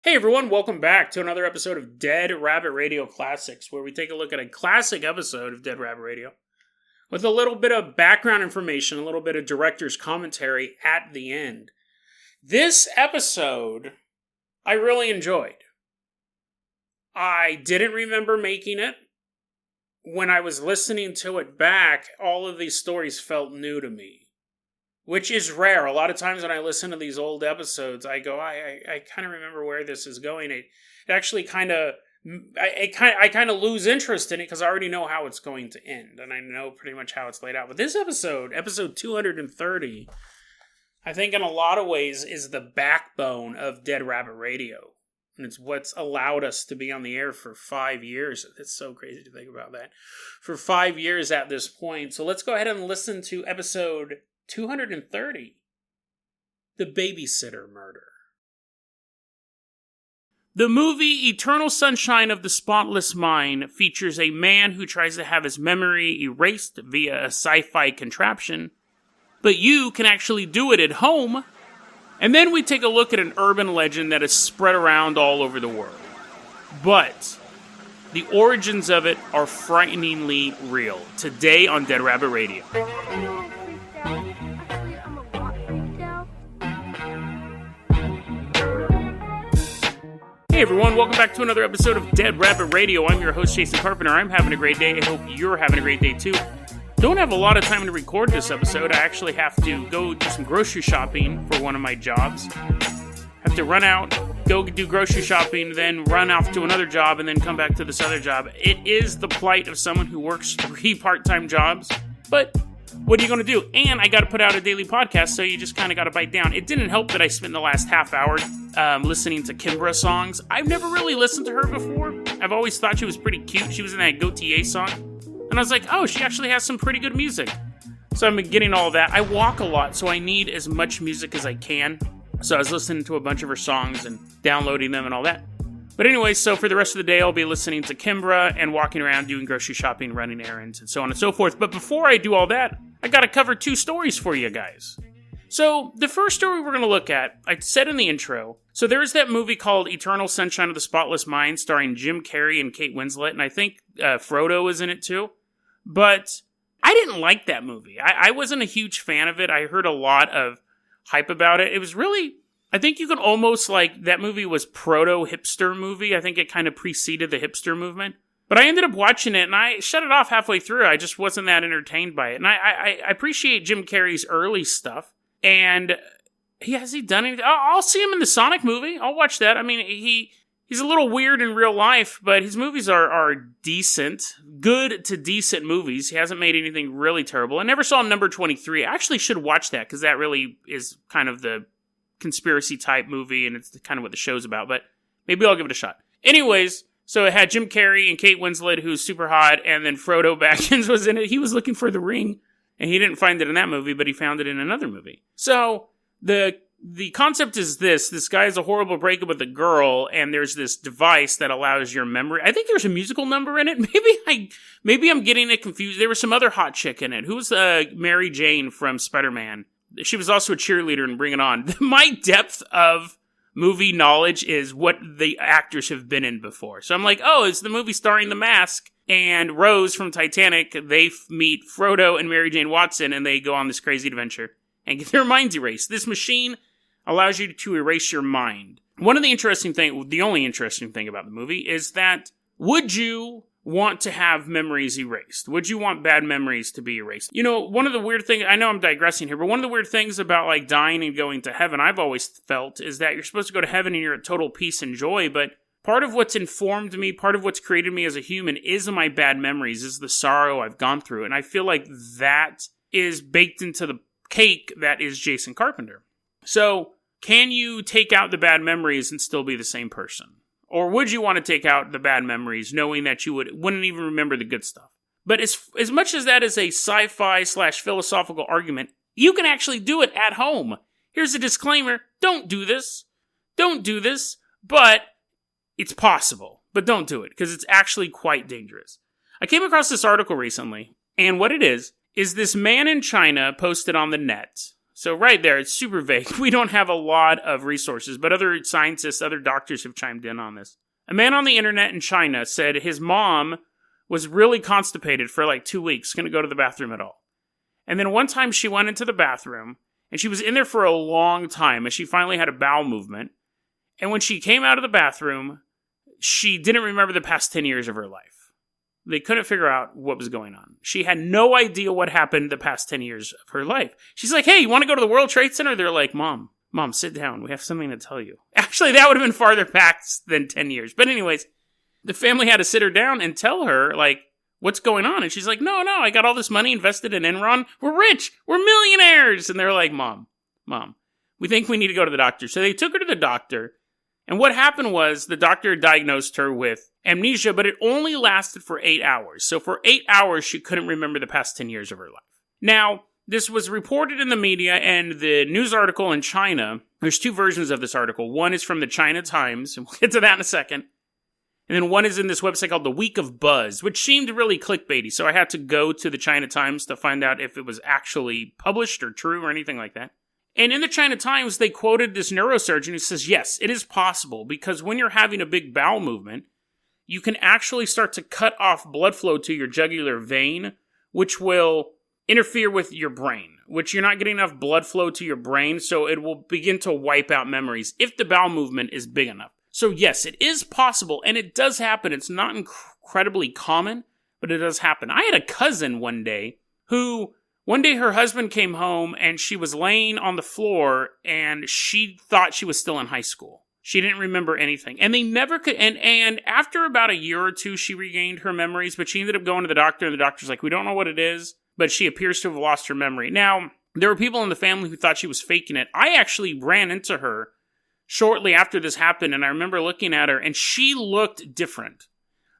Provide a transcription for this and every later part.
Hey everyone, welcome back to another episode of Dead Rabbit Radio Classics, where we take a look at a classic episode of Dead Rabbit Radio with a little bit of background information, a little bit of director's commentary at the end. This episode, I really enjoyed. I didn't remember making it. When I was listening to it back, all of these stories felt new to me. Which is rare. A lot of times when I listen to these old episodes, I go, I kind of remember where this is going. It actually kind of, I kind of lose interest in it because I already know how it's going to end. And I know pretty much how it's laid out. But this episode 230, I think in a lot of ways is the backbone of Dead Rabbit Radio. And it's what's allowed us to be on the air for 5 years. It's so crazy to think about that. For 5 years at this point. So let's go ahead and listen to episode 230, The Babysitter Murder. The movie Eternal Sunshine of the Spotless Mind features a man who tries to have his memory erased via a sci-fi contraption, but you can actually do it at home. And then we take a look at an urban legend that is spread around all over the world. But the origins of it are frighteningly real. Today on Dead Rabbit Radio. Hey everyone, welcome back to another episode of Dead Rabbit Radio. I'm your host, Jason Carpenter. I'm having a great day. I hope you're having a great day too. Don't have a lot of time to record this episode. I actually have to go do some grocery shopping for one of my jobs. Have to run out, go do grocery shopping, then run off to another job, and then come back to this other job. It is the plight of someone who works 3 part-time jobs, but what are you going to do? And I got to put out a daily podcast, so you just kind of got to bite down. It didn't help that I spent the last half hour listening to Kimbra songs. I've never really listened to her before. I've always thought she was pretty cute. She was in that Gautier song. And I was like, oh, she actually has some pretty good music. So I've been getting all that. I walk a lot, so I need as much music as I can. So I was listening to a bunch of her songs and downloading them and all that. But anyway, so for the rest of the day, I'll be listening to Kimbra and walking around doing grocery shopping, running errands, and so on and so forth. But before I do all that, I got to cover 2 stories for you guys. So the first story we're going to look at, I said in the intro, so there's that movie called Eternal Sunshine of the Spotless Mind starring Jim Carrey and Kate Winslet, and I think Frodo was in it too. But I didn't like that movie. I wasn't a huge fan of it. I heard a lot of hype about it. It was really, I think you could almost that movie was proto-hipster movie. I think it kind of preceded the hipster movement. But I ended up watching it, and I shut it off halfway through. I just wasn't that entertained by it. And I appreciate Jim Carrey's early stuff. And has he done anything? I'll see him in the Sonic movie. I'll watch that. I mean, he's a little weird in real life, but his movies are decent. Good to decent movies. He hasn't made anything really terrible. I never saw Number 23. I actually should watch that, because that really is kind of the conspiracy type movie, and it's kind of what the show's about. But maybe I'll give it a shot. Anyways, so it had Jim Carrey and Kate Winslet, who's super hot, and then Frodo Baggins was in it. He was looking for the ring, and he didn't find it in that movie, but he found it in another movie. So the concept is this guy has a horrible breakup with a girl, and there's this device that allows your memory. I think there's a musical number in it. Maybe I'm getting it confused. There was some other hot chick in it. Who's Mary Jane from Spider-Man? She was also a cheerleader in Bring It On. My depth of movie knowledge is what the actors have been in before. So I'm like, oh, it's the movie starring The Mask and Rose from Titanic. They meet Frodo and Mary Jane Watson, and they go on this crazy adventure and get their minds erased. This machine allows you to erase your mind. One of the the only interesting thing about the movie is that, would you want to have memories erased? Would you want bad memories to be erased? You know, one of the weird things, I know I'm digressing here, but one of the weird things about dying and going to heaven, I've always felt, is that you're supposed to go to heaven and you're at total peace and joy, but part of what's informed me, part of what's created me as a human is my bad memories, is the sorrow I've gone through, and I feel like that is baked into the cake that is Jason Carpenter. So, can you take out the bad memories and still be the same person? Or would you want to take out the bad memories knowing that you wouldn't even remember the good stuff? But as much as that is a sci-fi / philosophical argument, you can actually do it at home. Here's a disclaimer. Don't do this. Don't do this. But it's possible. But don't do it, because it's actually quite dangerous. I came across this article recently, and what it is this man in China posted on the net So right there, it's super vague. We don't have a lot of resources, but other scientists, other doctors have chimed in on this. A man on the internet in China said his mom was really constipated for like 2 weeks, couldn't go to the bathroom at all. And then one time she went into the bathroom, and she was in there for a long time, and she finally had a bowel movement. And when she came out of the bathroom, she didn't remember the past 10 years of her life. They couldn't figure out what was going on. She had no idea what happened the past 10 years of her life. She's like, hey, you want to go to the World Trade Center? They're like, Mom, sit down. We have something to tell you. Actually, that would have been farther back than 10 years. But anyways, the family had to sit her down and tell her, like, what's going on? And she's like, no, I got all this money invested in Enron. We're rich. We're millionaires. And they're like, Mom, we think we need to go to the doctor. So they took her to the doctor. And what happened was the doctor diagnosed her with amnesia, but it only lasted for 8 hours. So for 8 hours, she couldn't remember the past 10 years of her life. Now, this was reported in the media, and the news article in China, there's two versions of this article. One is from the China Times, and we'll get to that in a second. And then one is in this website called The Week of Buzz, which seemed really clickbaity. So I had to go to the China Times to find out if it was actually published or true or anything like that. And in the China Times, they quoted this neurosurgeon who says, yes, it is possible, because when you're having a big bowel movement, you can actually start to cut off blood flow to your jugular vein, which will interfere with your brain, which you're not getting enough blood flow to your brain, so it will begin to wipe out memories if the bowel movement is big enough. So yes, it is possible, and it does happen. It's not incredibly common, but it does happen. I had a cousin one day who... One day her husband came home and she was laying on the floor and she thought she was still in high school. She didn't remember anything. And they never could, and after about a year or two, she regained her memories, but she ended up going to the doctor, and the doctor's like, we don't know what it is, but she appears to have lost her memory. Now, there were people in the family who thought she was faking it. I actually ran into her shortly after this happened, and I remember looking at her, and she looked different.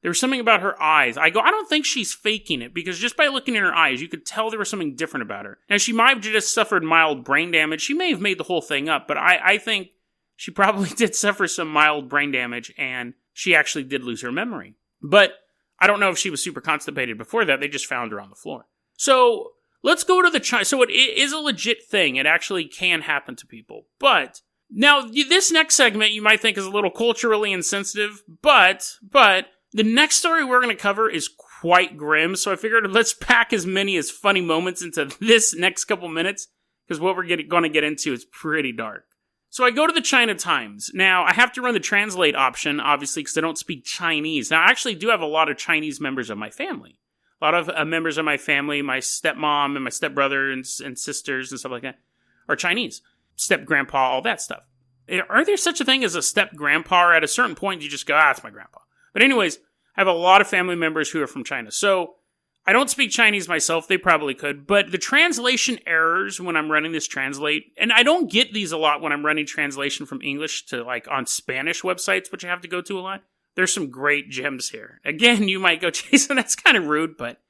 There was something about her eyes. I don't think she's faking it, because just by looking in her eyes, you could tell there was something different about her. Now, she might have just suffered mild brain damage. She may have made the whole thing up, but I think she probably did suffer some mild brain damage, and she actually did lose her memory. But I don't know if she was super constipated before that. They just found her on the floor. So let's go to the China. So it is a legit thing. It actually can happen to people. But now, this next segment you might think is a little culturally insensitive, but the next story we're going to cover is quite grim, so I figured let's pack as many as funny moments into this next couple minutes, because what we're going to get into is pretty dark. So I go to the China Times. Now, I have to run the translate option, obviously, because I don't speak Chinese. Now, I actually do have a lot of Chinese members of my family. A lot of members of my family, my stepmom and my stepbrother and sisters and stuff like that, are Chinese. Step-grandpa, all that stuff. Are there such a thing as a step-grandpa, or at a certain point you just go, it's my grandpa? But anyways, I have a lot of family members who are from China. So I don't speak Chinese myself. They probably could. But the translation errors when I'm running this translate, and I don't get these a lot when I'm running translation from English to like on Spanish websites, which I have to go to a lot. There's some great gems here. Again, you might go, Jason, that's kind of rude, but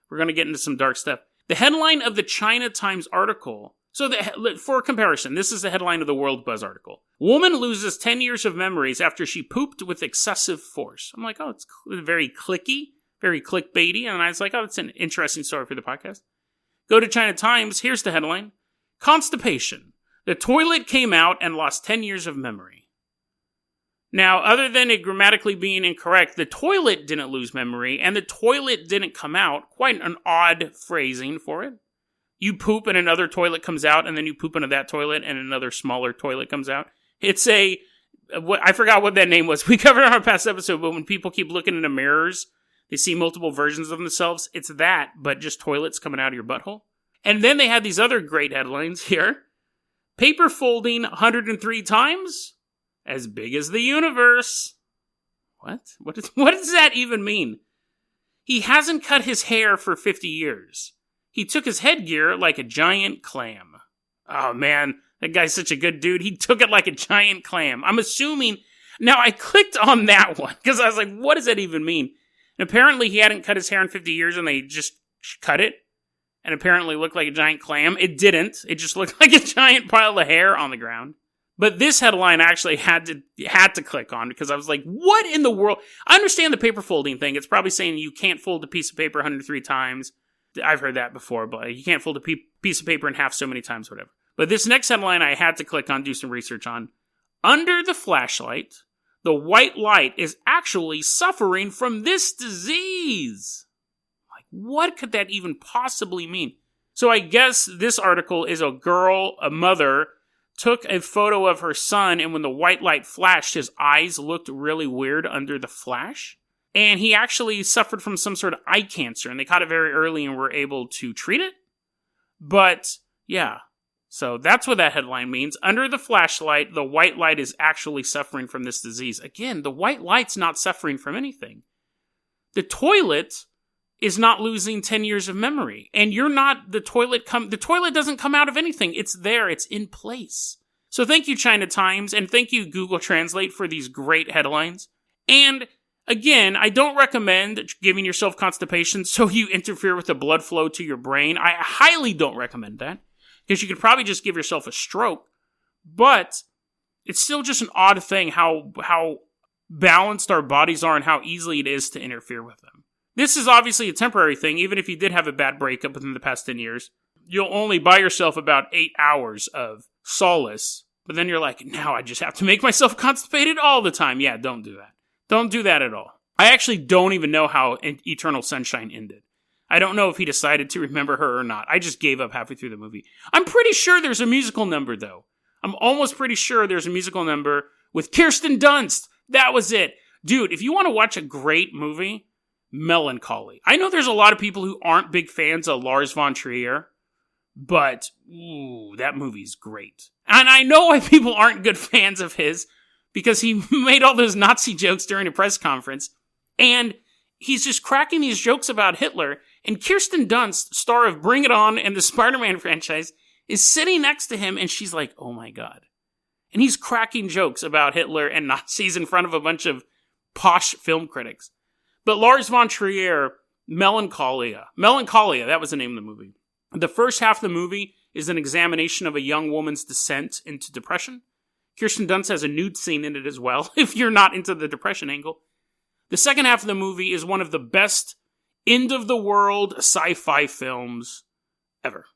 we're going to get into some dark stuff. The headline of the China Times article. So for comparison, this is the headline of the World Buzz article. Woman loses 10 years of memories after she pooped with excessive force. I'm like, it's very clicky, very clickbaity. And I was like, it's an interesting story for the podcast. Go to China Times. Here's the headline. Constipation. The toilet came out and lost 10 years of memory. Now, other than it grammatically being incorrect, the toilet didn't lose memory and the toilet didn't come out. Quite an odd phrasing for it. You poop and another toilet comes out, and then you poop into that toilet and another smaller toilet comes out. It's I forgot what that name was. We covered it on our past episode, but when people keep looking into mirrors, they see multiple versions of themselves. It's that, but just toilets coming out of your butthole. And then they had these other great headlines here. Paper folding 103 times? As big as the universe. What? What does that even mean? He hasn't cut his hair for 50 years. He took his headgear like a giant clam. Oh man, that guy's such a good dude. He took it like a giant clam. I'm assuming... Now, I clicked on that one, because I was like, what does that even mean? And apparently he hadn't cut his hair in 50 years, and they just cut it, and apparently looked like a giant clam. It didn't. It just looked like a giant pile of hair on the ground. But this headline I actually had to click on, because I was like, what in the world? I understand the paper folding thing. It's probably saying you can't fold a piece of paper 103 times. I've heard that before, but you can't fold a piece of paper in half so many times, whatever. But this next headline I had to click on, do some research on. Under the flashlight, the white light is actually suffering from this disease. Like, what could that even possibly mean? So I guess this article is a mother, took a photo of her son, and when the white light flashed, his eyes looked really weird under the flash. And he actually suffered from some sort of eye cancer, and they caught it very early and were able to treat it. But, yeah. So that's what that headline means. Under the flashlight, the white light is actually suffering from this disease. Again, the white light's not suffering from anything. The toilet is not losing 10 years of memory. And the toilet doesn't come out of anything. It's there. It's in place. So thank you, China Times, and thank you, Google Translate, for these great headlines. And again, I don't recommend giving yourself constipation so you interfere with the blood flow to your brain. I highly don't recommend that, because you could probably just give yourself a stroke. But it's still just an odd thing how balanced our bodies are and how easily it is to interfere with them. This is obviously a temporary thing. Even if you did have a bad breakup within the past 10 years, you'll only buy yourself about 8 hours of solace. But then you're like, now I just have to make myself constipated all the time. Yeah, don't do that. Don't do that at all. I actually don't even know how Eternal Sunshine ended. I don't know if he decided to remember her or not. I just gave up halfway through the movie. I'm pretty sure there's a musical number, though. I'm almost pretty sure there's a musical number with Kirsten Dunst. That was it. Dude, if you want to watch a great movie, Melancholy. I know there's a lot of people who aren't big fans of Lars von Trier, but, ooh, that movie's great. And I know why people aren't good fans of his, because he made all those Nazi jokes during a press conference, and he's just cracking these jokes about Hitler, and Kirsten Dunst, star of Bring It On and the Spider-Man franchise, is sitting next to him, and she's like, oh my god. And he's cracking jokes about Hitler and Nazis in front of a bunch of posh film critics. But Lars von Trier, Melancholia, that was the name of the movie. The first half of the movie is an examination of a young woman's descent into depression. Kirsten Dunst has a nude scene in it as well, if you're not into the depression angle. The second half of the movie is one of the best end-of-the-world sci-fi films ever.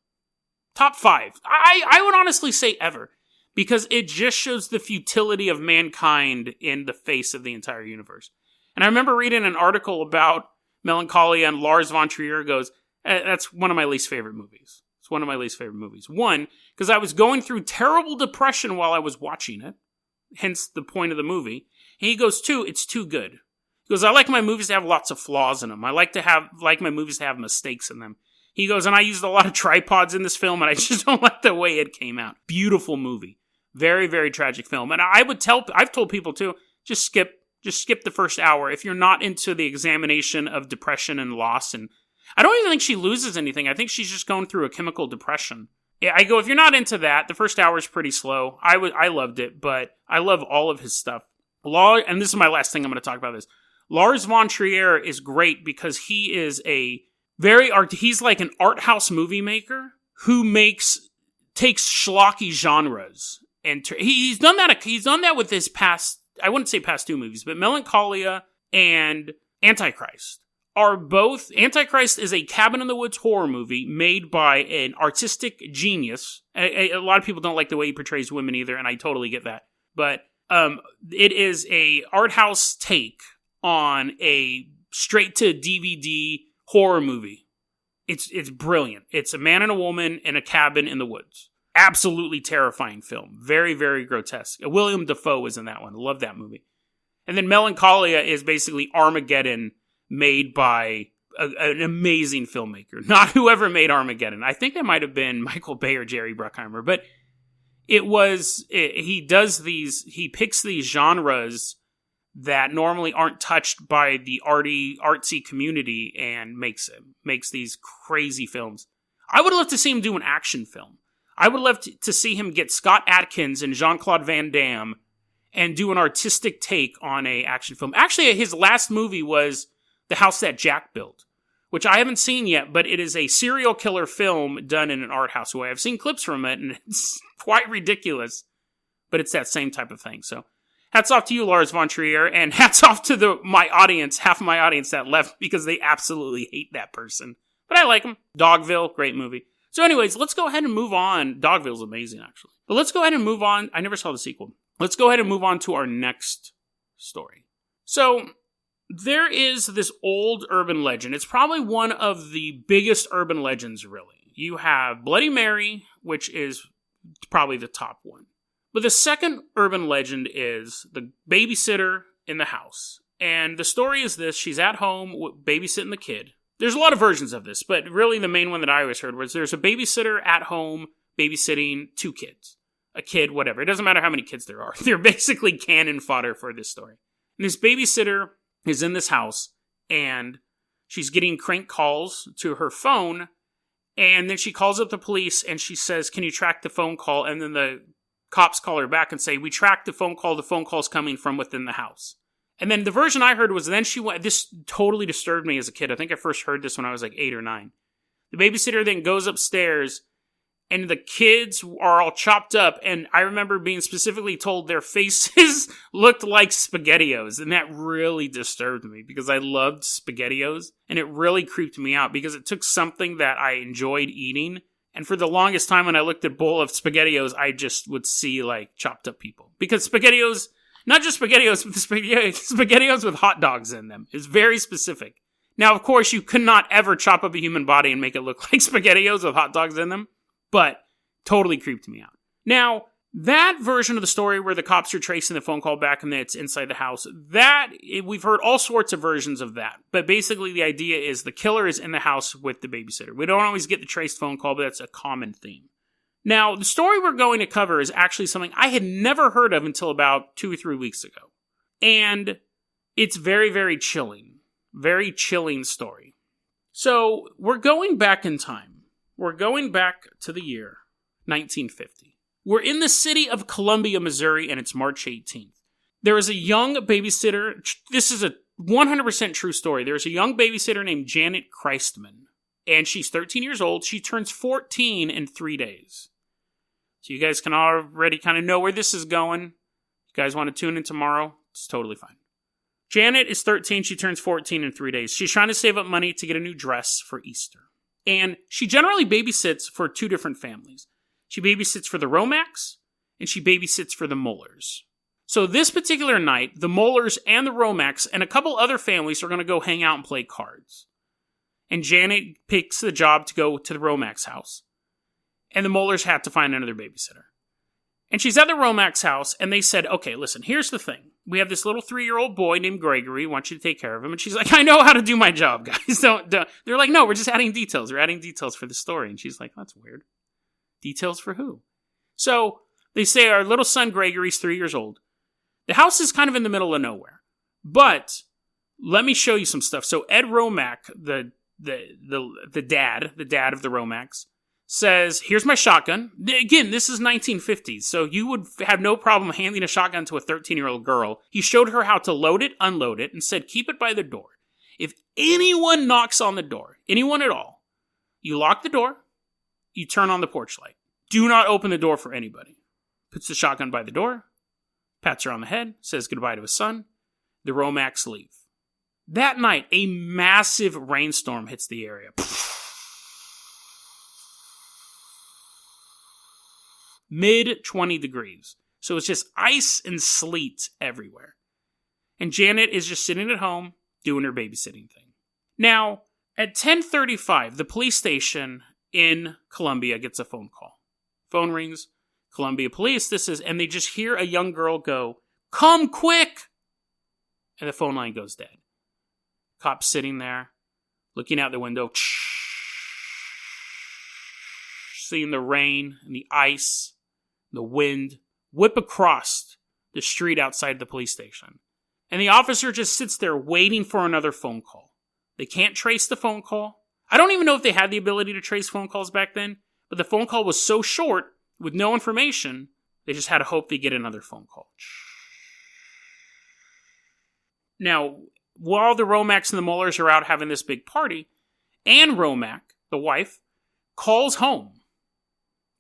Top 5. I would honestly say ever. Because it just shows the futility of mankind in the face of the entire universe. And I remember reading an article about Melancholia, and Lars von Trier goes, that's one of my least favorite movies. It's one of my least favorite movies. One, because I was going through terrible depression while I was watching it. Hence the point of the movie. And he goes, 2, it's too good. He goes, I like my movies to have lots of flaws in them. I like my movies to have mistakes in them. He goes, and I used a lot of tripods in this film, and I just don't like the way it came out. Beautiful movie. Very, very tragic film. And I've told people too, just skip the first hour if you're not into the examination of depression and loss. And I don't even think she loses anything. I think she's just going through a chemical depression. Yeah, I go, if you're not into that, the first hour is pretty slow. I loved it, but I love all of his stuff. And this is my last thing I'm going to talk about this. Lars von Trier is great because he is he's like an art house movie maker who takes schlocky genres. And he's done that. He's done that with his past. I wouldn't say past 2 movies, but Melancholia and Antichrist are both. Antichrist is a cabin in the woods horror movie made by an artistic genius. A lot of people don't like the way he portrays women either, and I totally get that. But it is a art house take on a straight to DVD horror movie. It's brilliant. It's a man and a woman in a cabin in the woods. Absolutely terrifying film. Very, very grotesque. William Dafoe was in that one. I love that movie. And then Melancholia is basically Armageddon made by an amazing filmmaker. Not whoever made Armageddon. I think that might have been Michael Bay or Jerry Bruckheimer. But he picks these genres that normally aren't touched by the artsy community and makes these crazy films. I would love to see him do an action film. I would love to see him get Scott Adkins and Jean-Claude Van Damme and do an artistic take on a action film. Actually, his last movie was The House That Jack Built, which I haven't seen yet, but it is a serial killer film done in an art house way. I've seen clips from it, and it's quite ridiculous, but it's that same type of thing. So hats off to you, Lars von Trier, and hats off to my audience, half of my audience that left because they absolutely hate that person. But I like him. Dogville, great movie. So anyways, let's go ahead and move on. Dogville's amazing, actually. But let's go ahead and move on. I never saw the sequel. Let's go ahead and move on to our next story. So there is this old urban legend. It's probably one of the biggest urban legends, really. You have Bloody Mary, which is probably the top one. But the second urban legend is the babysitter in the house. And the story is this. She's at home babysitting the kid. There's a lot of versions of this, but really the main one that I always heard was there's a babysitter at home babysitting 2 kids. A kid, whatever. It doesn't matter how many kids there are. They're basically cannon fodder for this story. And this babysitter is in this house, and she's getting crank calls to her phone, and then she calls up the police, and she says, can you track the phone call? And then the cops call her back and say, we tracked the phone call's coming from within the house. And then the version I heard was then she went, this totally disturbed me as a kid. I think I first heard this when I was like 8 or 9. The babysitter then goes upstairs, and the kids are all chopped up, and I remember being specifically told their faces looked like SpaghettiOs, and that really disturbed me because I loved SpaghettiOs, and it really creeped me out because it took something that I enjoyed eating, and for the longest time when I looked at a bowl of SpaghettiOs, I just would see like chopped up people. Because SpaghettiOs, not just SpaghettiOs, but SpaghettiOs with hot dogs in them is very specific. Now, of course, you could not ever chop up a human body and make it look like SpaghettiOs with hot dogs in them. But totally creeped me out. Now, that version of the story where the cops are tracing the phone call back and it's inside the house, we've heard all sorts of versions of that. But basically the idea is the killer is in the house with the babysitter. We don't always get the traced phone call, but that's a common theme. Now, the story we're going to cover is actually something I had never heard of until about 2 or 3 weeks ago. And it's very, very chilling. Very chilling story. So, we're going back in time. We're going back to the year 1950. We're in the city of Columbia, Missouri, and it's March 18th. There is a young babysitter. This is a 100% true story. There's a young babysitter named Janet Christman, and she's 13 years old. She turns 14 in 3 days. So you guys can already kind of know where this is going. You guys want to tune in tomorrow? It's totally fine. Janet is 13. She turns 14 in 3 days. She's trying to save up money to get a new dress for Easter. And she generally babysits for 2 different families. She babysits for the Romacks, and she babysits for the Mullers. So this particular night, the Mullers and the Romacks and a couple other families are going to go hang out and play cards. And Janet picks the job to go to the Romacks' house. And the Mullers had to find another babysitter. And she's at the Romacks' house, and they said, okay, listen, here's the thing. We have this little 3-year-old boy named Gregory. We want you to take care of him. And she's like, I know how to do my job, guys. Don't. They're like, no, we're just adding details. We're adding details for the story. And she's like, that's weird. Details for who? So they say our little son Gregory's 3 years old. The house is kind of in the middle of nowhere. But let me show you some stuff. So Ed Romack, the dad of the Romacks, says, here's my shotgun. Again, this is 1950s, so you would have no problem handing a shotgun to a 13-year-old girl. He showed her how to load it, unload it, and said, keep it by the door. If anyone knocks on the door, anyone at all, you lock the door, you turn on the porch light. Do not open the door for anybody. Puts the shotgun by the door, pats her on the head, says goodbye to his son. The Romacks leave. That night, a massive rainstorm hits the area. Mid 20 degrees. So it's just ice and sleet everywhere. And Janet is just sitting at home doing her babysitting thing. Now, at 10:35, the police station in Columbia gets a phone call. Phone rings. Columbia police, and they just hear a young girl go, come quick! And the phone line goes dead. Cop's sitting there, looking out the window, seeing the rain and the ice, the wind, whip across the street outside the police station. And the officer just sits there waiting for another phone call. They can't trace the phone call. I don't even know if they had the ability to trace phone calls back then, but the phone call was so short, with no information, they just had to hope they get another phone call. Now, while the Romacks and the Mullers are out having this big party, Anne Romack, the wife, calls home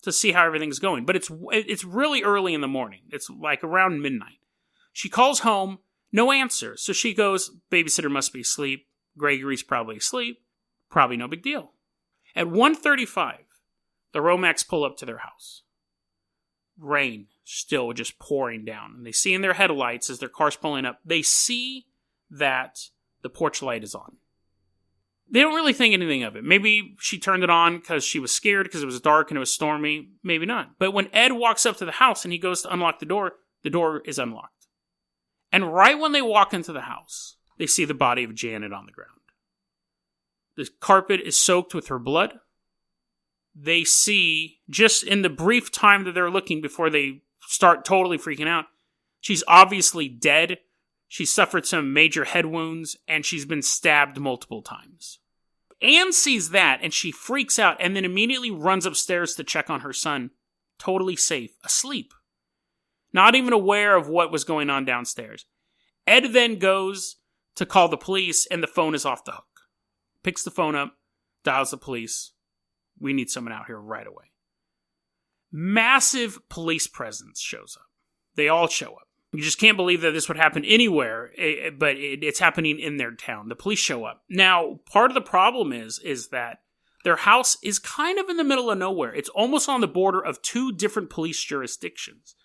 to see how everything's going. But it's really early in the morning. It's like around midnight. She calls home, no answer. So she goes, babysitter must be asleep. Gregory's probably asleep. Probably no big deal. At 1:35, The Romacks pull up to their house. Rain still just pouring down. And they see in their headlights as their car's pulling up, they see that the porch light is on. They don't really think anything of it. Maybe she turned it on because she was scared because it was dark and it was stormy. Maybe not. But when Ed walks up to the house and he goes to unlock the door is unlocked. And right when they walk into the house, they see the body of Janet on the ground. The carpet is soaked with her blood. They see, just in the brief time that they're looking before they start totally freaking out, she's obviously dead. She suffered some major head wounds, and she's been stabbed multiple times. Anne sees that, and she freaks out, and then immediately runs upstairs to check on her son, totally safe, asleep. Not even aware of what was going on downstairs. Ed then goes to call the police, and the phone is off the hook. Picks the phone up, dials the police. We need someone out here right away. Massive police presence shows up. They all show up. You just can't believe that this would happen anywhere, but it's happening in their town. The police show up. Now, part of the problem is that their house is kind of in the middle of nowhere. It's almost on the border of two different police jurisdictions.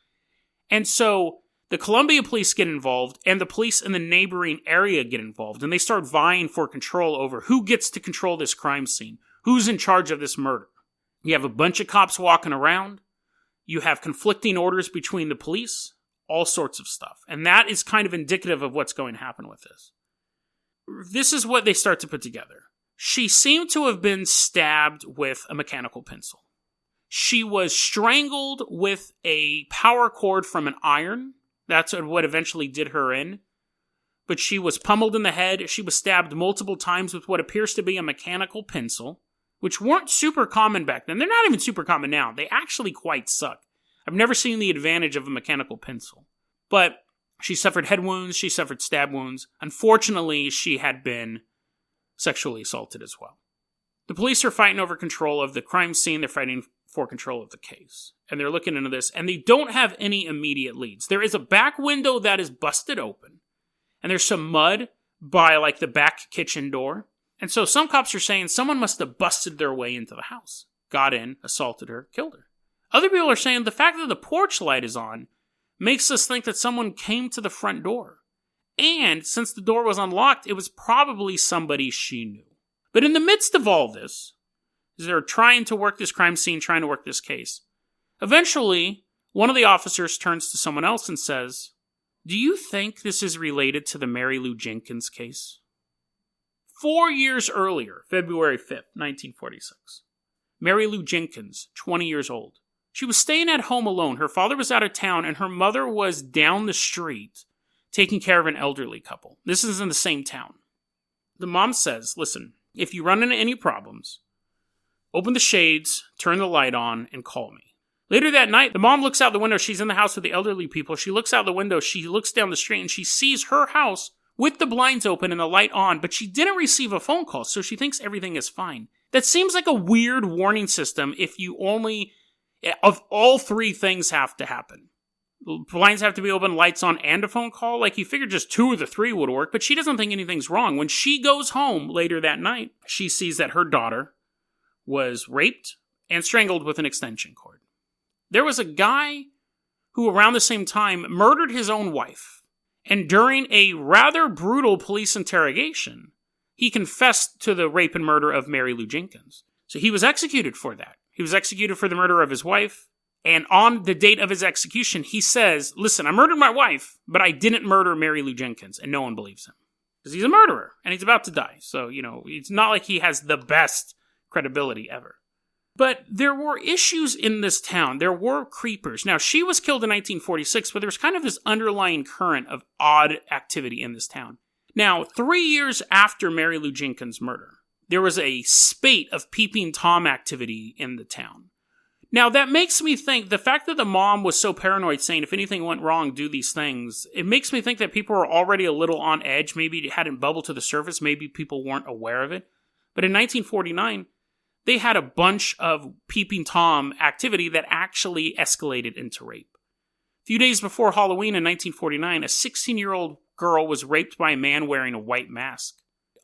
And so the Columbia police get involved, and the police in the neighboring area get involved, and they start vying for control over who gets to control this crime scene, who's in charge of this murder. You have a bunch of cops walking around. You have conflicting orders between the police. All sorts of stuff. And that is kind of indicative of what's going to happen with this. This is what they start to put together. She seemed to have been stabbed with a mechanical pencil. She was strangled with a power cord from an iron. That's what eventually did her in. But she was pummeled in the head. She was stabbed multiple times with what appears to be a mechanical pencil, which weren't super common back then. They're not even super common now. They actually quite suck. I've never seen the advantage of a mechanical pencil. But she suffered head wounds, she suffered stab wounds. Unfortunately, she had been sexually assaulted as well. The police are fighting over control of the crime scene. They're fighting for control of the case. And they're looking into this, and they don't have any immediate leads. There is a back window that is busted open. And there's some mud by, like, the back kitchen door. And so some cops are saying someone must have busted their way into the house. Got in, assaulted her, killed her. Other people are saying the fact that the porch light is on makes us think that someone came to the front door. And since the door was unlocked, it was probably somebody she knew. But in the midst of all this, as they're trying to work this crime scene, trying to work this case, eventually, one of the officers turns to someone else and says, "Do you think this is related to the Mary Lou Jenkins case?" 4 years earlier, February 5th, 1946, Mary Lou Jenkins, 20 years old. She was staying at home alone. Her father was out of town, and her mother was down the street taking care of an elderly couple. This is in the same town. The mom says, "Listen, if you run into any problems, open the shades, turn the light on, and call me." Later that night, the mom looks out the window. She's in the house with the elderly people. She looks out the window. She looks down the street, and she sees her house with the blinds open and the light on, but she didn't receive a phone call, so she thinks everything is fine. That seems like a weird warning system if you only... Of all three things have to happen. Blinds have to be open, lights on, and a phone call. Like, you figure just 2 of the 3 would work, but she doesn't think anything's wrong. When she goes home later that night, she sees that her daughter was raped and strangled with an extension cord. There was a guy who, around the same time, murdered his own wife. And during a rather brutal police interrogation, he confessed to the rape and murder of Mary Lou Jenkins. So he was executed for that. He was executed for the murder of his wife, and on the date of his execution, he says, "Listen, I murdered my wife, but I didn't murder Mary Lou Jenkins," and no one believes him. Because he's a murderer, and he's about to die, so, it's not like he has the best credibility ever. But there were issues in this town. There were creepers. Now, she was killed in 1946, but there was kind of this underlying current of odd activity in this town. Now, 3 years after Mary Lou Jenkins' murder, there was a spate of peeping Tom activity in the town. Now, that makes me think, the fact that the mom was so paranoid saying, if anything went wrong, do these things, it makes me think that people were already a little on edge. Maybe it hadn't bubbled to the surface. Maybe people weren't aware of it. But in 1949, they had a bunch of peeping Tom activity that actually escalated into rape. A few days before Halloween in 1949, a 16-year-old girl was raped by a man wearing a white mask.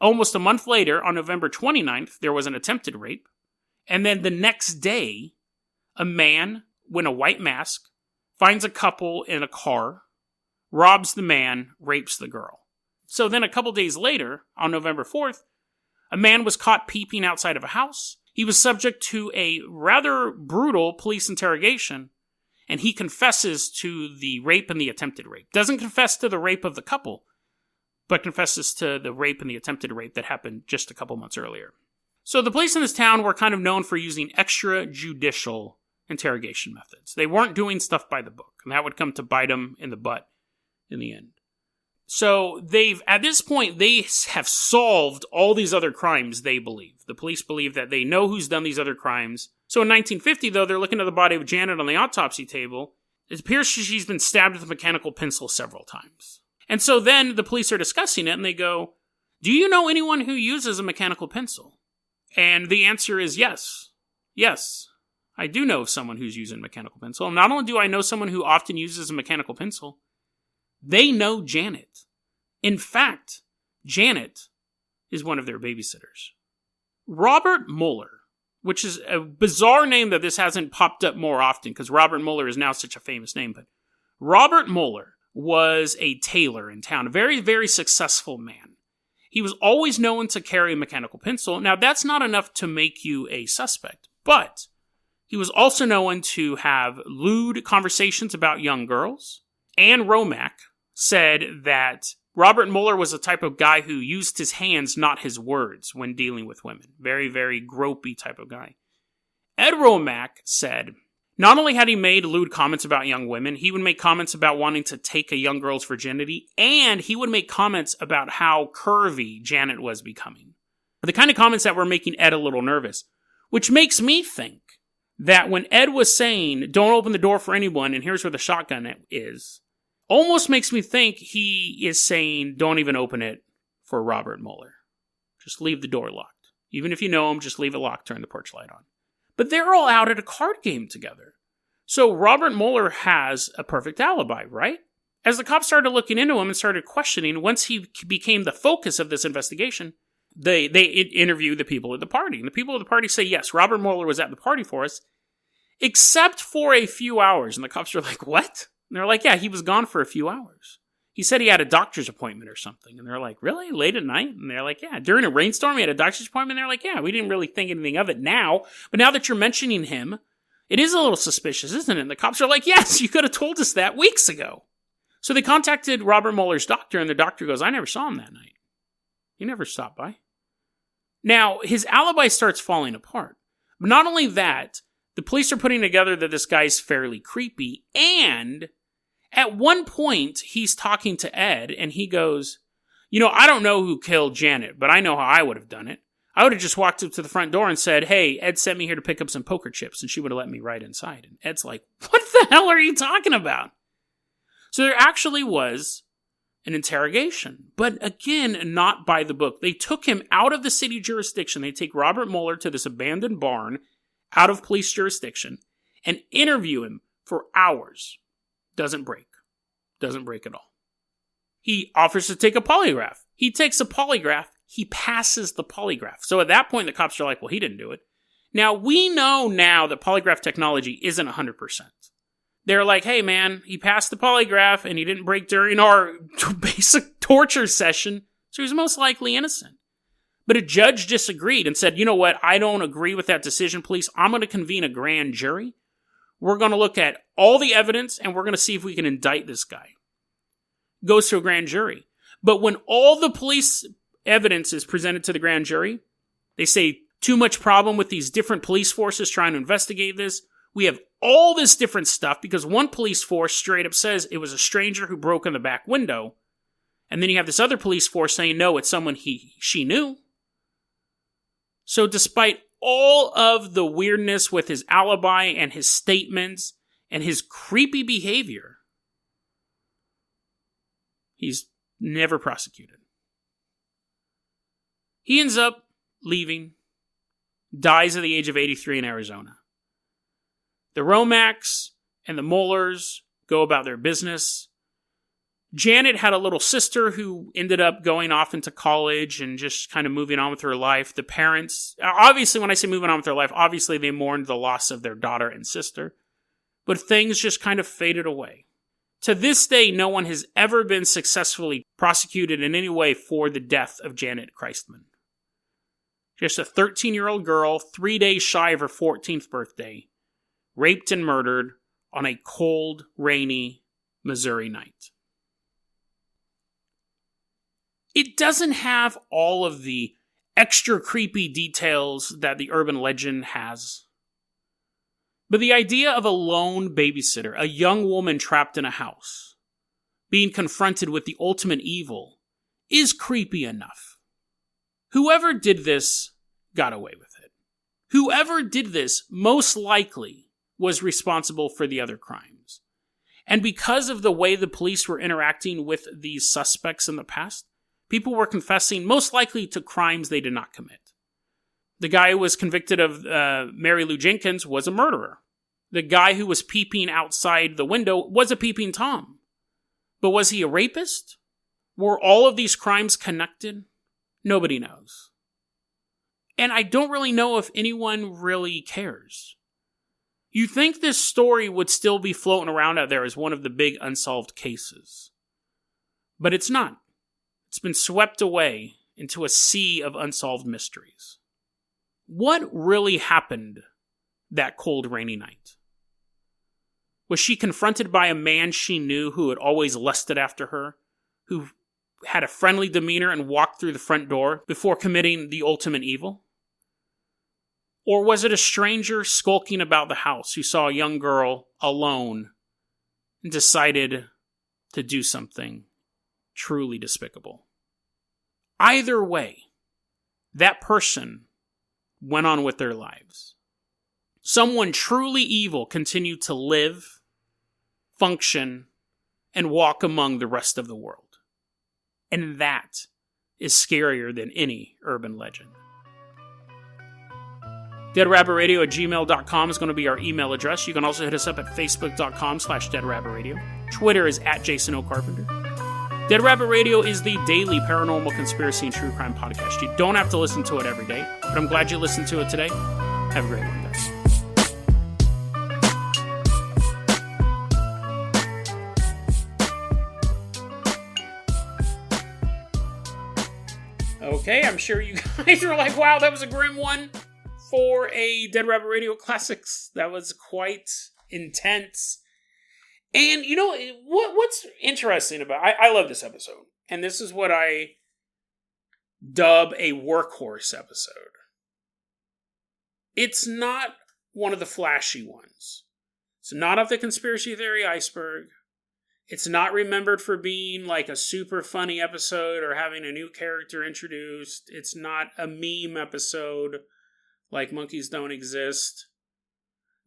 Almost a month later, on November 29th, there was an attempted rape. And then the next day, a man in a white mask finds a couple in a car, robs the man, rapes the girl. So then a couple days later, on November 4th, a man was caught peeping outside of a house. He was subject to a rather brutal police interrogation, and he confesses to the rape and the attempted rape. Doesn't confess to the rape of the couple, but confesses to the rape and the attempted rape that happened just a couple months earlier. So the police in this town were kind of known for using extrajudicial interrogation methods. They weren't doing stuff by the book, and that would come to bite them in the butt in the end. So at this point, they have solved all these other crimes, they believe. The police believe that they know who's done these other crimes. So in 1950, though, they're looking at the body of Janet on the autopsy table. It appears she's been stabbed with a mechanical pencil several times. And so then the police are discussing it, and they go, do you know anyone who uses a mechanical pencil? And the answer is yes. Yes, I do know of someone who's using a mechanical pencil. And not only do I know someone who often uses a mechanical pencil, they know Janet. In fact, Janet is one of their babysitters. Robert Mueller, which is a bizarre name that this hasn't popped up more often because Robert Mueller is now such a famous name, but Robert Mueller was a tailor in town, a very, very successful man. He was always known to carry a mechanical pencil. Now, that's not enough to make you a suspect, but he was also known to have lewd conversations about young girls. Anne Romack said that Robert Mueller was the type of guy who used his hands, not his words, when dealing with women. Very, very gropey type of guy. Ed Romack said, not only had he made lewd comments about young women, he would make comments about wanting to take a young girl's virginity, and he would make comments about how curvy Janet was becoming. The kind of comments that were making Ed a little nervous, which makes me think that when Ed was saying, don't open the door for anyone, and here's where the shotgun is, almost makes me think he is saying, don't even open it for Robert Mueller. Just leave the door locked. Even if you know him, just leave it locked, turn the porch light on. But they're all out at a card game together. So Robert Mueller has a perfect alibi, right? As the cops started looking into him and started questioning, once he became the focus of this investigation, they interview the people at the party. And the people at the party say, yes, Robert Mueller was at the party for us, except for a few hours. And the cops are like, what? And they're like, yeah, he was gone for a few hours. He said he had a doctor's appointment or something. And they're like, really? Late at night? And they're like, yeah. During a rainstorm, he had a doctor's appointment? And they're like, yeah, we didn't really think anything of it now. But now that you're mentioning him, it is a little suspicious, isn't it? And the cops are like, yes, you could have told us that weeks ago. So they contacted Robert Mueller's doctor, and the doctor goes, I never saw him that night. He never stopped by. Now, his alibi starts falling apart. But not only that, the police are putting together that this guy's fairly creepy, and at one point, he's talking to Ed, and he goes, I don't know who killed Janet, but I know how I would have done it. I would have just walked up to the front door and said, hey, Ed sent me here to pick up some poker chips, and she would have let me right inside. And Ed's like, what the hell are you talking about? So there actually was an interrogation, but again, not by the book. They took him out of the city jurisdiction. They take Robert Mueller to this abandoned barn out of police jurisdiction and interview him for hours. Doesn't break at all. He offers to take a polygraph. He takes a polygraph. He passes the polygraph. So at that point, the cops are like, well, he didn't do it. Now, we know now that polygraph technology isn't 100%. They're like, hey, man, he passed the polygraph and he didn't break during our basic torture session, so he's most likely innocent. But a judge disagreed and said, you know what, I don't agree with that decision, police. I'm going to convene a grand jury. We're going to look at all the evidence, and we're going to see if we can indict this guy. Goes to a grand jury. But when all the police evidence is presented to the grand jury, they say, too much problem with these different police forces trying to investigate this. We have all this different stuff because one police force straight up says it was a stranger who broke in the back window. And then you have this other police force saying, no, it's someone she knew. So despite all of the weirdness with his alibi and his statements and his creepy behavior, he's never prosecuted. He ends up leaving, dies at the age of 83 in Arizona. The Romacks and the Muellers go about their business. Janet had a little sister who ended up going off into college and just kind of moving on with her life. The parents, obviously, when I say moving on with their life, obviously they mourned the loss of their daughter and sister. But things just kind of faded away. To this day, no one has ever been successfully prosecuted in any way for the death of Janet Christman. Just a 13-year-old girl, 3 days shy of her 14th birthday, raped and murdered on a cold, rainy Missouri night. It doesn't have all of the extra creepy details that the urban legend has. But the idea of a lone babysitter, a young woman trapped in a house, being confronted with the ultimate evil, is creepy enough. Whoever did this got away with it. Whoever did this most likely was responsible for the other crimes. And because of the way the police were interacting with these suspects in the past, people were confessing most likely to crimes they did not commit. The guy who was convicted of Mary Lou Jenkins was a murderer. The guy who was peeping outside the window was a peeping Tom. But was he a rapist? Were all of these crimes connected? Nobody knows. And I don't really know if anyone really cares. You think this story would still be floating around out there as one of the big unsolved cases. But it's not. It's been swept away into a sea of unsolved mysteries. What really happened that cold, rainy night? Was she confronted by a man she knew who had always lusted after her, who had a friendly demeanor and walked through the front door before committing the ultimate evil? Or was it a stranger skulking about the house who saw a young girl alone and decided to do something truly despicable? Either way, that person went on with their lives. Someone truly evil continued to live, function, and walk among the rest of the world. And that is scarier than any urban legend. DeadRabbitRadio@gmail.com is going to be our email address. You can also hit us up at Facebook.com/DeadRabbitRadio. Twitter is @JasonOCarpenter. Dead Rabbit Radio is the daily paranormal conspiracy and true crime podcast. You don't have to listen to it every day, but I'm glad you listened to it today. Have a great one, guys. Okay, I'm sure you guys are like, wow, that was a grim one for a Dead Rabbit Radio Classics. That was quite intense. And, you know, what's interesting about... I love this episode. And this is what I dub a workhorse episode. It's not one of the flashy ones. It's not off the conspiracy theory iceberg. It's not remembered for being like a super funny episode or having a new character introduced. It's not a meme episode like Monkeys Don't Exist.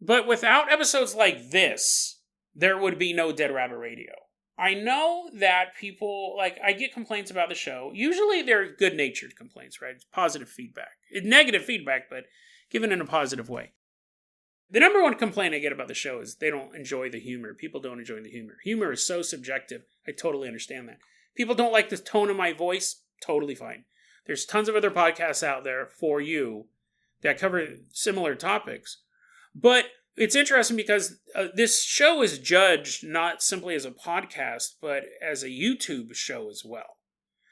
But without episodes like this, there would be no Dead Rabbit Radio. I know that people, like, I get complaints about the show. Usually they're good-natured complaints, right? It's positive feedback. It's negative feedback, but given in a positive way. The number one complaint I get about the show is they don't enjoy the humor. People don't enjoy the humor. Humor is so subjective. I totally understand that. People don't like the tone of my voice. Totally fine. There's tons of other podcasts out there for you that cover similar topics. But it's interesting because this show is judged not simply as a podcast, but as a YouTube show as well.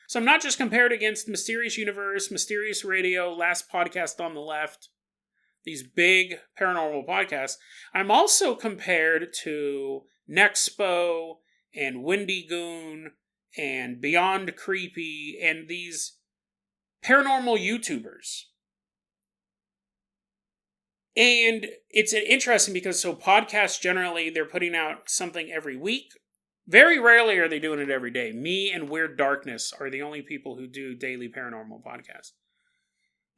So I'm not just compared against Mysterious Universe, Mysterious Radio, Last Podcast on the Left, these big paranormal podcasts. I'm also compared to Nexpo and Windy Goon and Beyond Creepy and these paranormal YouTubers. And it's interesting because podcasts generally, they're putting out something every week. Very rarely are they doing it every day. Me and Weird Darkness are the only people who do daily paranormal podcasts.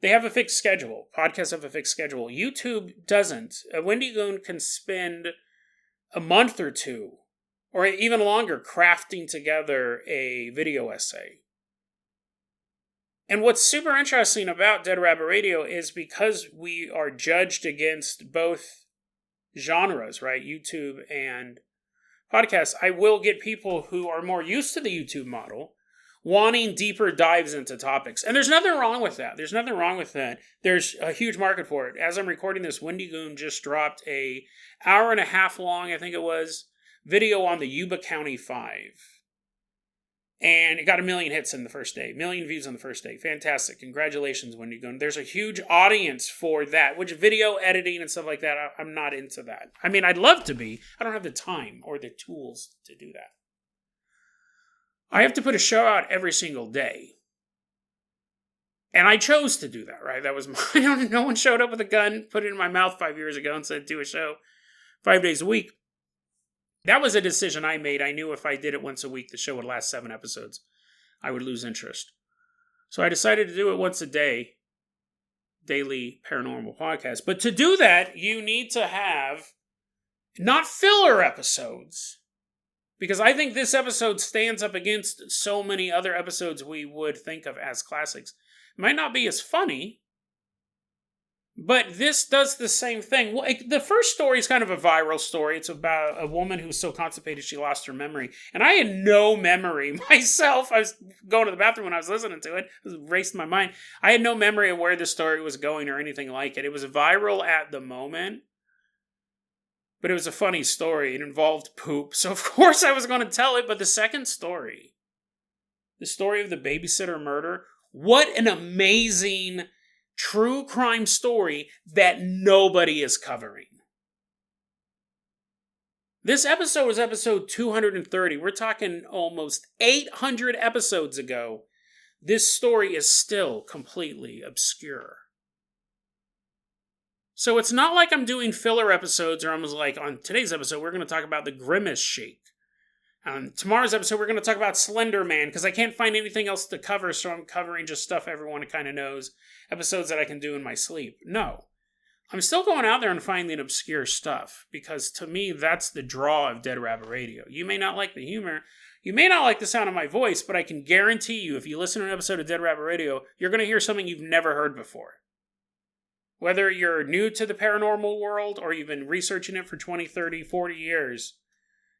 They have a fixed schedule. Podcasts have a fixed schedule. YouTube doesn't. Wendy Goon can spend a month or two, or even longer, crafting together a video essay. And what's super interesting about Dead Rabbit Radio is because we are judged against both genres, right? YouTube and podcasts, I will get people who are more used to the YouTube model wanting deeper dives into topics. And there's nothing wrong with that. There's nothing wrong with that. There's a huge market for it. As I'm recording this, Wendy Goon just dropped a hour and a half long, I think it was, video on the Yuba County 5. And it got 1 million hits in the first day. 1 million views on the first day. Fantastic. Congratulations, Wendy Goon. There's a huge audience for that, which video editing and stuff like that, I'm not into that. I mean, I'd love to be. I don't have the time or the tools to do that. I have to put a show out every single day. And I chose to do that, right? That was no one showed up with a gun, put it in my mouth 5 years ago and said, do a show 5 days a week. That was a decision I made. I knew if I did it once a week, the show would last 7 episodes. I would lose interest. So I decided to do it once a day, daily paranormal podcast. But to do that, you need to have not filler episodes. Because I think this episode stands up against so many other episodes we would think of as classics. It might not be as funny, but this does the same thing. Well, the first story is kind of a viral story. It's about a woman who was so constipated she lost her memory. And I had no memory myself. I was going to the bathroom when I was listening to it. It raced my mind. I had no memory of where the story was going or anything like it. It was viral at the moment. But it was a funny story. It involved poop. So of course I was going to tell it. But the second story, the story of the Babysitter Murder, what an amazing true crime story that nobody is covering. This episode was episode 230. We're talking almost 800 episodes ago. This story is still completely obscure. So it's not like I'm doing filler episodes or I was like, on today's episode, we're going to talk about the Grimace Shake. On tomorrow's episode, we're going to talk about Slender Man, because I can't find anything else to cover, so I'm covering just stuff everyone kind of knows, episodes that I can do in my sleep. No. I'm still going out there and finding obscure stuff, because to me, that's the draw of Dead Rabbit Radio. You may not like the humor, you may not like the sound of my voice, but I can guarantee you, if you listen to an episode of Dead Rabbit Radio, you're going to hear something you've never heard before. Whether you're new to the paranormal world, or you've been researching it for 20, 30, 40 years,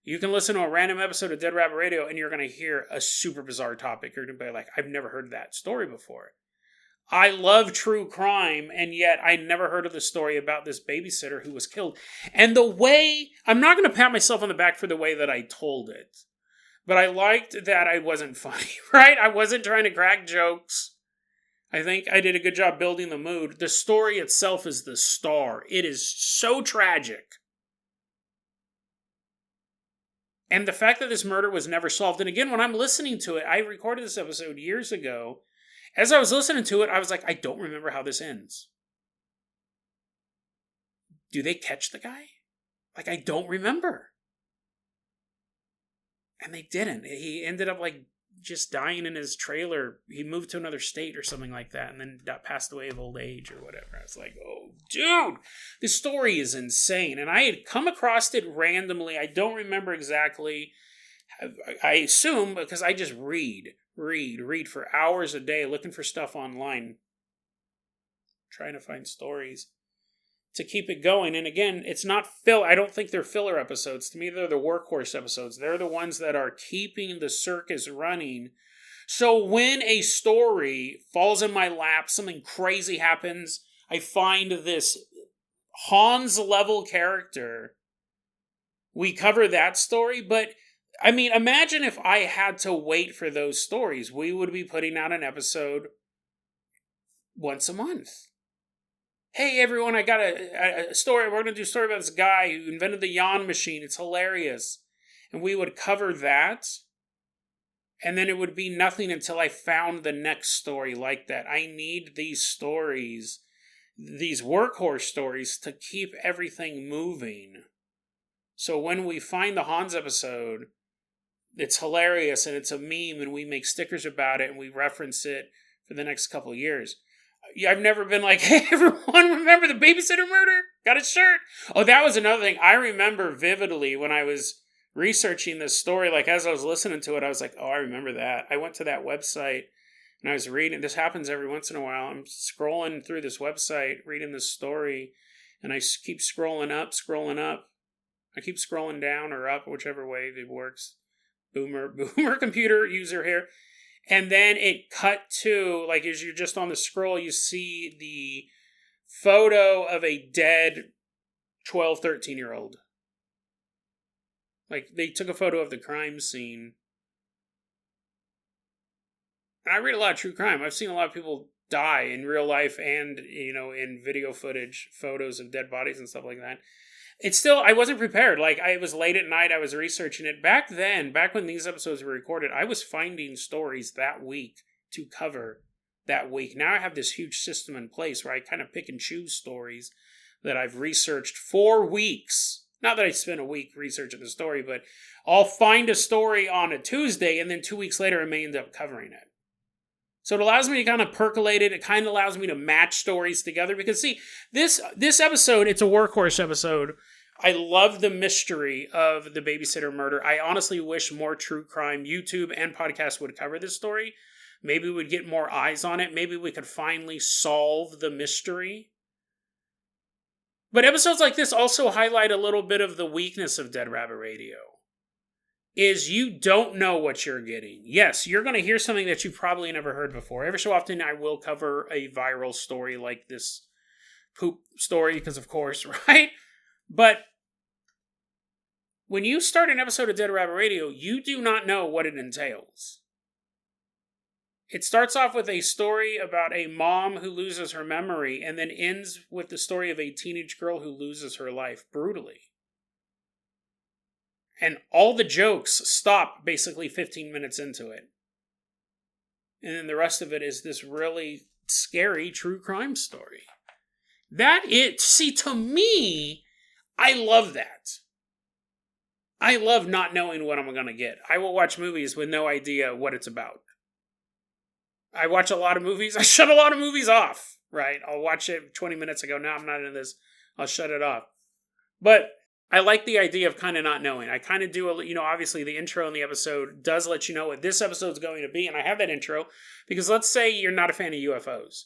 you can listen to a random episode of Dead Rabbit Radio and you're going to hear a super bizarre topic. You're going to be like, I've never heard that story before. I love true crime, and yet I never heard of the story about this babysitter who was killed. And the way, I'm not going to pat myself on the back for the way that I told it, but I liked that I wasn't funny, right? I wasn't trying to crack jokes. I think I did a good job building the mood. The story itself is the star. It is so tragic. And the fact that this murder was never solved, and again, when I'm listening to it, I recorded this episode years ago. As I was listening to it, I was like, I don't remember how this ends. Do they catch the guy? Like, I don't remember. And they didn't. He ended up, like, just dying in his trailer. He moved to another state or something like that, and then passed away of old age or whatever. I was like, oh, dude, this story is insane. And I had come across it randomly. I don't remember exactly. I assume, because I just read for hours a day, looking for stuff online, trying to find stories to keep it going. And again, it's not I don't think they're filler episodes. To me, they're the workhorse episodes. They're the ones that are keeping the circus running. So when a story falls in my lap, something crazy happens, I find this Hans-level character, we cover that story. But, I mean, imagine if I had to wait for those stories. We would be putting out an episode once a month. Hey everyone, I got a story. We're going to do a story about this guy who invented the yawn machine. It's hilarious. And we would cover that. And then it would be nothing until I found the next story like that. I need these stories, these workhorse stories, to keep everything moving. So when we find the Hans episode, it's hilarious and it's a meme and we make stickers about it and we reference it for the next couple of years. I've never been like, hey, everyone, remember the Babysitter Murder? Got a shirt? Oh, that was another thing. I remember vividly when I was researching this story, like as I was listening to it, I was like, oh, I remember that. I went to that website and I was reading. This happens every once in a while. I'm scrolling through this website, reading this story, and I keep scrolling up. I keep scrolling down or up, whichever way it works. Boomer computer user here. And then it cut to, like, as you're just on the scroll, you see the photo of a dead 12, 13-year-old. Like, they took a photo of the crime scene. And I read a lot of true crime. I've seen a lot of people die in real life and, in video footage, photos of dead bodies and stuff like that. It's still, I wasn't prepared. Like, I was late at night, I was researching it. Back when these episodes were recorded, I was finding stories that week to cover that week. Now I have this huge system in place where I kind of pick and choose stories that I've researched for weeks. Not that I spent a week researching the story, but I'll find a story on a Tuesday, and then 2 weeks later I may end up covering it. So it allows me to kind of percolate it. It kind of allows me to match stories together. Because, see, this episode, it's a workhorse episode. I love the mystery of the Babysitter Murder. I honestly wish more true crime YouTube and podcasts would cover this story. Maybe we'd get more eyes on it. Maybe we could finally solve the mystery. But episodes like this also highlight a little bit of the weakness of Dead Rabbit Radio. Is you don't know what you're getting. Yes, you're going to hear something that you've probably never heard before. Every so often I will cover a viral story like this poop story, because of course, right? But when you start an episode of Dead Rabbit Radio, you do not know what it entails. It starts off with a story about a mom who loses her memory and then ends with the story of a teenage girl who loses her life brutally. And all the jokes stop basically 15 minutes into it. And then the rest of it is this really scary true crime story. See, to me, I love that. I love not knowing what I'm going to get. I will watch movies with no idea what it's about. I watch a lot of movies. I shut a lot of movies off, right? I'll watch it 20 minutes ago. No, I'm not into this. I'll shut it off. But I like the idea of kind of not knowing. I kind of do, obviously the intro in the episode does let you know what this episode's going to be. And I have that intro because let's say you're not a fan of UFOs.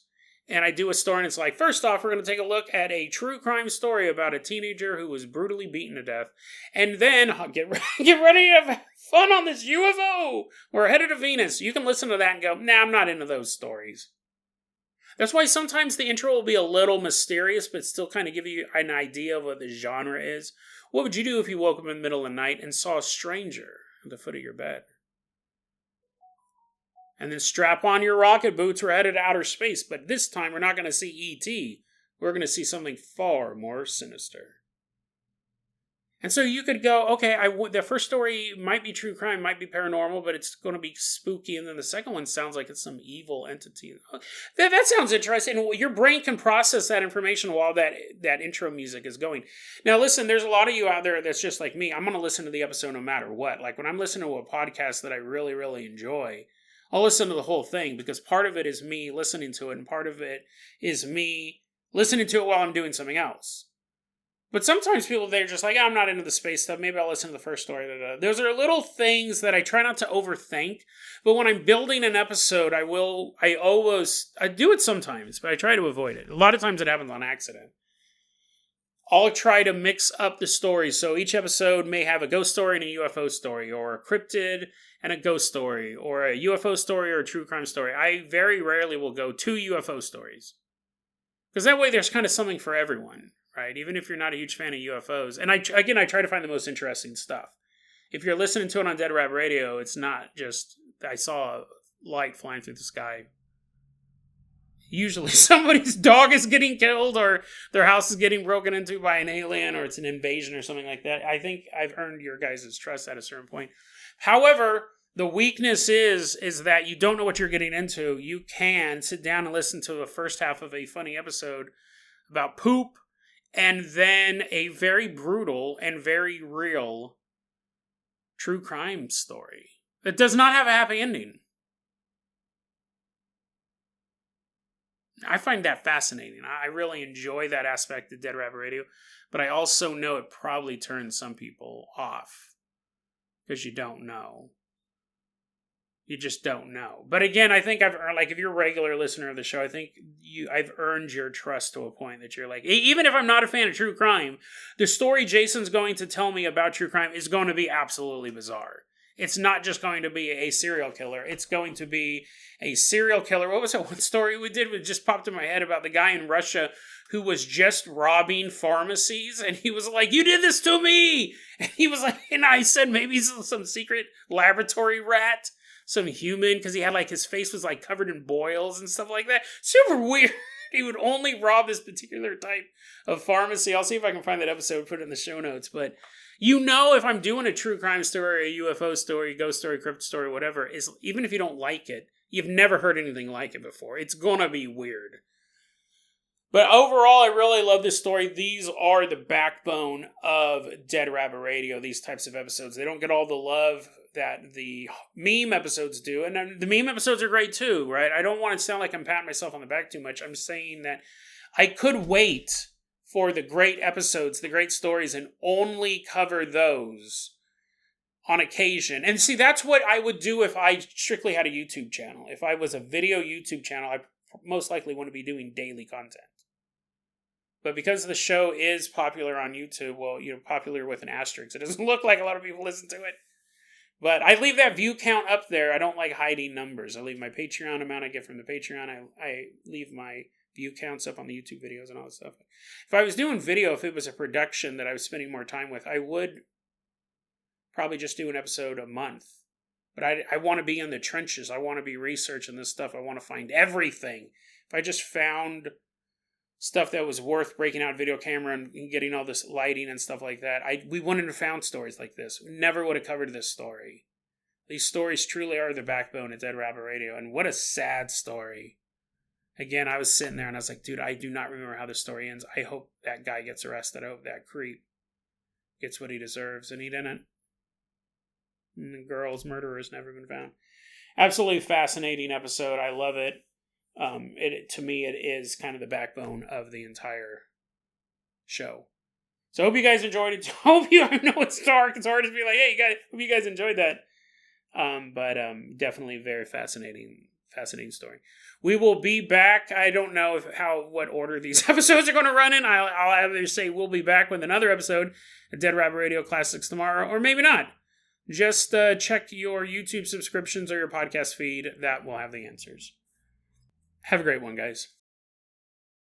And I do a story and it's like, first off, we're going to take a look at a true crime story about a teenager who was brutally beaten to death. And then get ready to have fun on this UFO. We're headed to Venus. You can listen to that and go, nah, I'm not into those stories. That's why sometimes the intro will be a little mysterious, but still kind of give you an idea of what the genre is. What would you do if you woke up in the middle of the night and saw a stranger at the foot of your bed? And then strap on your rocket boots, we're headed to outer space. But this time we're not going to see E.T. We're going to see something far more sinister. And so you could go, okay, the first story might be true crime, might be paranormal, but it's going to be spooky. And then the second one sounds like it's some evil entity. That sounds interesting. Your brain can process that information while that intro music is going. Now, listen, there's a lot of you out there that's just like me. I'm going to listen to the episode no matter what. Like when I'm listening to a podcast that I really, really enjoy, I'll listen to the whole thing because part of it is me listening to it and part of it is me listening to it while I'm doing something else. But sometimes people, they're just like, I'm not into the space stuff. Maybe I'll listen to the first story. Those are little things that I try not to overthink. But when I'm building an episode, I do it sometimes, but I try to avoid it. A lot of times it happens on accident. I'll try to mix up the stories. So each episode may have a ghost story and a UFO story, or a cryptid and a ghost story, or a UFO story or a true crime story. I very rarely will go 2 UFO stories. Because that way there's kind of something for everyone. Right, even if you're not a huge fan of UFOs. And I try to find the most interesting stuff. If you're listening to it on Dead Rabbit Radio, it's not just, I saw a light flying through the sky. Usually somebody's dog is getting killed, or their house is getting broken into by an alien, or it's an invasion or something like that. I think I've earned your guys' trust at a certain point. However, the weakness is that you don't know what you're getting into. You can sit down and listen to the first half of a funny episode about poop, and then a very brutal and very real true crime story that does not have a happy ending. I find that fascinating. I really enjoy that aspect of Dead Rabbit Radio, but I also know it probably turns some people off because you don't know. You just don't know. But again, I think I've earned, like, if you're a regular listener of the show, I think I've earned your trust to a point that you're like, even if I'm not a fan of true crime, the story Jason's going to tell me about true crime is going to be absolutely bizarre. It's not just going to be a serial killer. It's going to be a serial killer. What was that one story we did? It just popped in my head about the guy in Russia who was just robbing pharmacies. And he was like, you did this to me. And he was like, and I said, maybe he's some secret laboratory rat. Some human, because he had like his face was like covered in boils and stuff like that. Super weird. He would only rob this particular type of pharmacy. I'll see if I can find that episode, put it in the show notes. But if I'm doing a true crime story, a UFO story, ghost story, cryptid story, whatever, is even if you don't like it, you've never heard anything like it before. It's gonna be weird. But overall, I really love this story. These are the backbone of Dead Rabbit Radio, these types of episodes. They don't get all the love that the meme episodes do. And the meme episodes are great too, right? I don't want to sound like I'm patting myself on the back too much. I'm saying that I could wait for the great episodes, the great stories, and only cover those on occasion. And see, that's what I would do if I strictly had a YouTube channel. If I was a video YouTube channel, I most likely want to be doing daily content. But because the show is popular on YouTube, well, popular with an asterisk, it doesn't look like a lot of people listen to it. But I leave that view count up there. I don't like hiding numbers. I leave my Patreon amount I get from the Patreon. I leave my view counts up on the YouTube videos and all that stuff. If I was doing video, if it was a production that I was spending more time with, I would probably just do an episode a month. But I want to be in the trenches. I want to be researching this stuff. I want to find everything. If I just found stuff that was worth breaking out video camera and getting all this lighting and stuff like that, we wouldn't have found stories like this. We never would have covered this story. These stories truly are the backbone of Dead Rabbit Radio, and what a sad story. Again, I was sitting there and I was like, dude, I do not remember how this story ends. I hope that guy gets arrested. I hope that creep gets what he deserves, and he didn't. And the girl's murderer has never been found. Absolutely fascinating episode. I love it. To me, it is kind of the backbone of the entire show. So I hope you guys enjoyed it. I know it's dark. It's hard to be like, hey, hope you guys enjoyed that. But definitely very fascinating story. We will be back. I don't know what order these episodes are going to run in. I'll either say we'll be back with another episode of Dead Rabbit Radio Classics tomorrow, or maybe not. Just check your YouTube subscriptions or your podcast feed. That will have the answers. Have a great one, guys.